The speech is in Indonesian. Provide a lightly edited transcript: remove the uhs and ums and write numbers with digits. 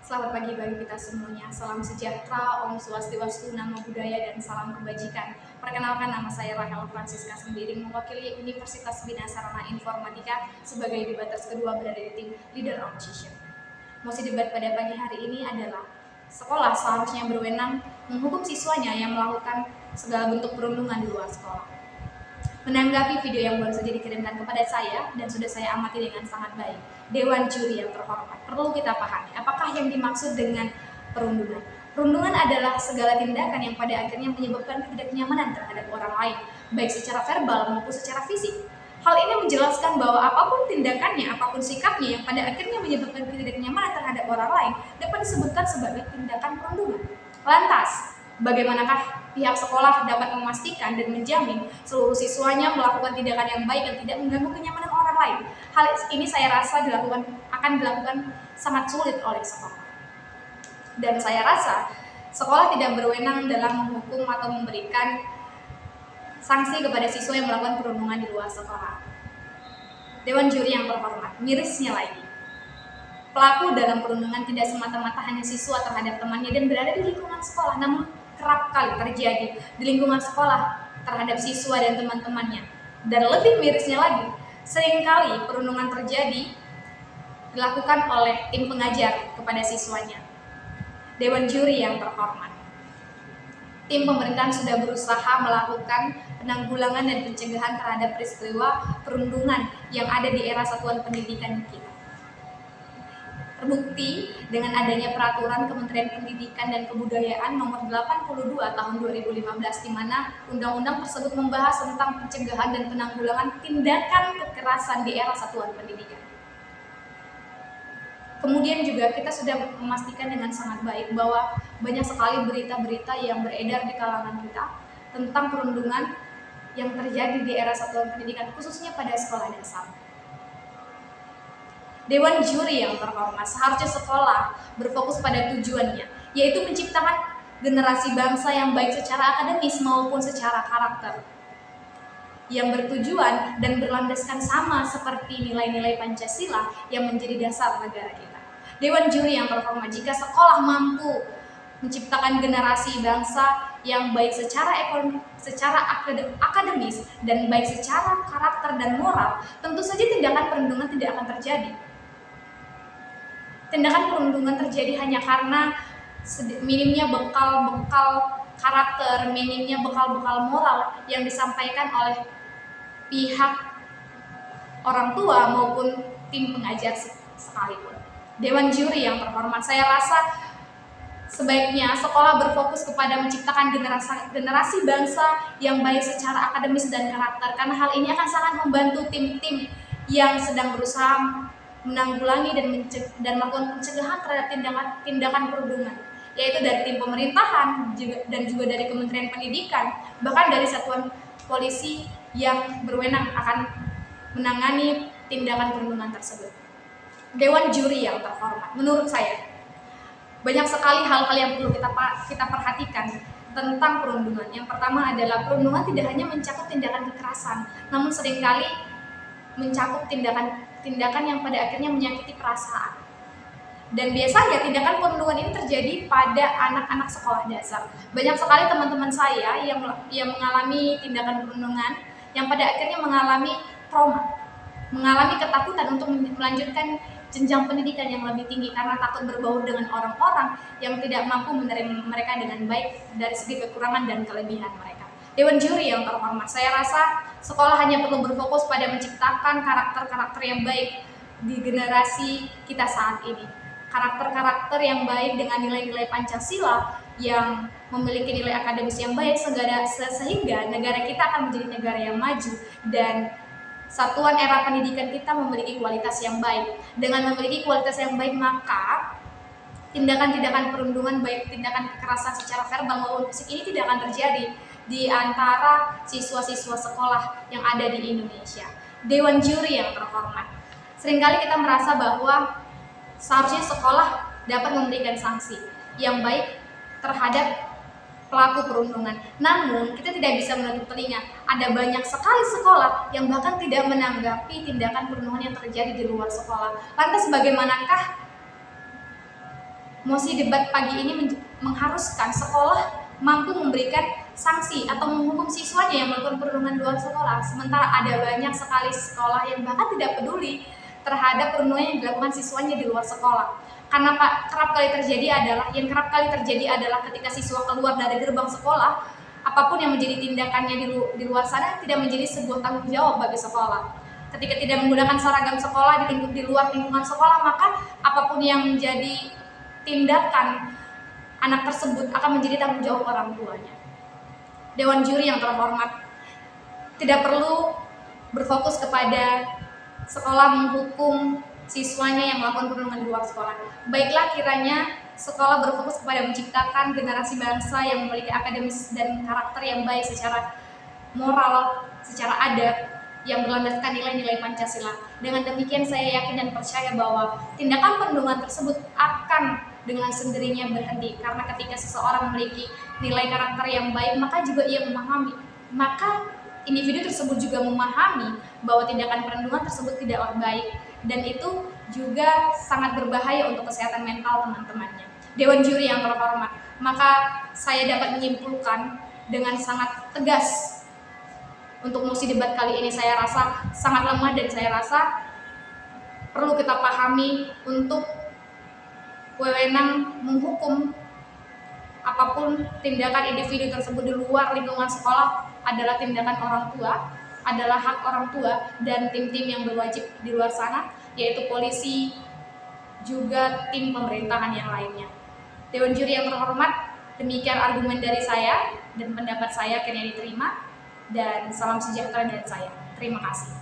Selamat pagi bagi kita semuanya. Salam sejahtera, Om Swastiastu, Namo Buddhaya, dan salam kebajikan. Perkenalkan, nama saya Rahel Francisca Sembiring, mewakili Universitas Bina Sarana Informatika sebagai debaters kedua berada di tim Leader Opposition. Mosi debat pada pagi hari ini adalah sekolah seharusnya berwenang menghukum siswanya yang melakukan segala bentuk perundungan di luar sekolah. Menanggapi video yang baru saja dikirimkan kepada saya dan sudah saya amati dengan sangat baik, Dewan Juri yang terhormat, perlu kita pahami apakah yang dimaksud dengan perundungan. Perundungan adalah segala tindakan yang pada akhirnya menyebabkan ketidaknyamanan terhadap orang lain, baik secara verbal maupun secara fisik. Hal ini menjelaskan bahwa apapun tindakannya, apapun sikapnya yang pada akhirnya menyebabkan ketidaknyamanan terhadap orang lain dapat disebutkan sebagai tindakan perundungan. Lantas, bagaimanakah pihak sekolah dapat memastikan dan menjamin seluruh siswanya melakukan tindakan yang baik dan tidak mengganggu kenyamanan orang lain? Hal ini saya rasa akan dilakukan sangat sulit oleh sekolah. Dan saya rasa sekolah tidak berwenang dalam menghukum atau memberikan sanksi kepada siswa yang melakukan perundungan di luar sekolah. Dewan Juri yang terhormat, mirisnya lagi, pelaku dalam perundungan tidak semata-mata hanya siswa terhadap temannya dan berada di lingkungan sekolah, namun kerap kali terjadi di lingkungan sekolah terhadap siswa dan teman-temannya. Dan lebih mirisnya lagi, seringkali perundungan terjadi dilakukan oleh tim pengajar kepada siswanya. Dewan Juri yang terhormat, tim pemerintahan sudah berusaha melakukan penanggulangan dan pencegahan terhadap peristiwa perundungan yang ada di era satuan pendidikan kita. Terbukti dengan adanya peraturan Kementerian Pendidikan dan Kebudayaan nomor 82 tahun 2015 di mana undang-undang tersebut membahas tentang pencegahan dan penanggulangan tindakan kekerasan di era satuan pendidikan. Kemudian juga kita sudah memastikan dengan sangat baik bahwa banyak sekali berita-berita yang beredar di kalangan kita tentang perundungan yang terjadi di era satuan pendidikan, khususnya pada sekolah dasar. Dewan Juri yang terhormat, seharusnya sekolah berfokus pada tujuannya, yaitu menciptakan generasi bangsa yang baik secara akademis maupun secara karakter, yang bertujuan dan berlandaskan sama seperti nilai-nilai Pancasila yang menjadi dasar negara kita. Dewan Juri yang terhormat, jika sekolah mampu menciptakan generasi bangsa yang baik secara ekonomi, secara akademis dan baik secara karakter dan moral, tentu saja tindakan perundungan tidak akan terjadi. Tindakan perundungan terjadi hanya karena minimnya bekal-bekal karakter, minimnya bekal-bekal moral yang disampaikan oleh pihak orang tua maupun tim pengajar sekalipun. Dewan Juri yang terhormat, saya rasa sebaiknya sekolah berfokus kepada menciptakan generasi bangsa yang baik secara akademis dan karakter, karena hal ini akan sangat membantu tim-tim yang sedang berusaha menanggulangi dan melakukan pencegahan terhadap tindakan perundungan, yaitu dari tim pemerintahan dan juga dari Kementerian Pendidikan, bahkan dari satuan polisi yang berwenang akan menangani tindakan perundungan tersebut. Dewan Juri yang terhormat, menurut saya banyak sekali hal-hal yang perlu kita perhatikan tentang perundungan. Yang pertama adalah perundungan tidak hanya mencakup tindakan kekerasan, namun seringkali mencakup tindakan yang pada akhirnya menyakiti perasaan. Dan biasanya tindakan perundungan ini terjadi pada anak-anak sekolah dasar. Banyak sekali teman-teman saya yang mengalami tindakan perundungan yang pada akhirnya mengalami trauma, mengalami ketakutan untuk melanjutkan jenjang pendidikan yang lebih tinggi karena takut berbaur dengan orang-orang yang tidak mampu menerima mereka dengan baik dari segi kekurangan dan kelebihan mereka. Dewan Juri yang terhormat, saya rasa sekolah hanya perlu berfokus pada menciptakan karakter-karakter yang baik di generasi kita saat ini. Karakter-karakter yang baik dengan nilai-nilai Pancasila yang memiliki nilai akademis yang baik sehingga negara kita akan menjadi negara yang maju dan satuan era pendidikan kita memiliki kualitas yang baik. Dengan memiliki kualitas yang baik, maka tindakan-tindakan perundungan baik tindakan kekerasan secara verbal maupun fisik ini tidak akan terjadi di antara siswa-siswa sekolah yang ada di Indonesia. Dewan Juri yang terhormat, seringkali kita merasa bahwa seharusnya sekolah dapat memberikan sanksi yang baik terhadap pelaku perundungan. Namun kita tidak bisa menutup telinga, ada banyak sekali sekolah yang bahkan tidak menanggapi tindakan perundungan yang terjadi di luar sekolah. Lantas bagaimanakah mosi debat pagi ini mengharuskan sekolah mampu memberikan sanksi atau menghukum siswanya yang melakukan perundungan di luar sekolah. Sementara ada banyak sekali sekolah yang bahkan tidak peduli terhadap perundungan yang dilakukan siswanya di luar sekolah. Karena kerap kali terjadi adalah ketika siswa keluar dari gerbang sekolah, apapun yang menjadi tindakannya di luar sana tidak menjadi sebuah tanggung jawab bagi sekolah. Ketika tidak menggunakan seragam sekolah di luar lingkungan sekolah, maka apapun yang menjadi tindakan anak tersebut akan menjadi tanggung jawab orang tuanya. Dewan juri yang terhormat, tidak perlu berfokus kepada sekolah menghukum siswanya yang melakukan perundungan di luar sekolah. Baiklah kiranya sekolah berfokus kepada menciptakan generasi bangsa yang memiliki akademis dan karakter yang baik secara moral, secara adab, yang berlandaskan nilai-nilai Pancasila. Dengan demikian saya yakin dan percaya bahwa tindakan perundungan tersebut akan dengan sendirinya berhenti, karena ketika seseorang memiliki nilai karakter yang baik, maka individu tersebut juga memahami bahwa tindakan perundungan tersebut tidaklah baik, dan itu juga sangat berbahaya untuk kesehatan mental teman-temannya. Dewan juri yang terhormat, maka saya dapat menyimpulkan dengan sangat tegas untuk mosi debat kali ini saya rasa sangat lemah, dan saya rasa perlu kita pahami untuk wewenang menghukum apapun tindakan individu tersebut di luar lingkungan sekolah adalah tindakan orang tua, adalah hak orang tua dan tim-tim yang berwajib di luar sana, yaitu polisi, juga tim pemerintahan yang lainnya. Dewan juri yang terhormat, demikian argumen dari saya dan pendapat saya kiranya diterima, dan salam sejahtera dari saya. Terima kasih.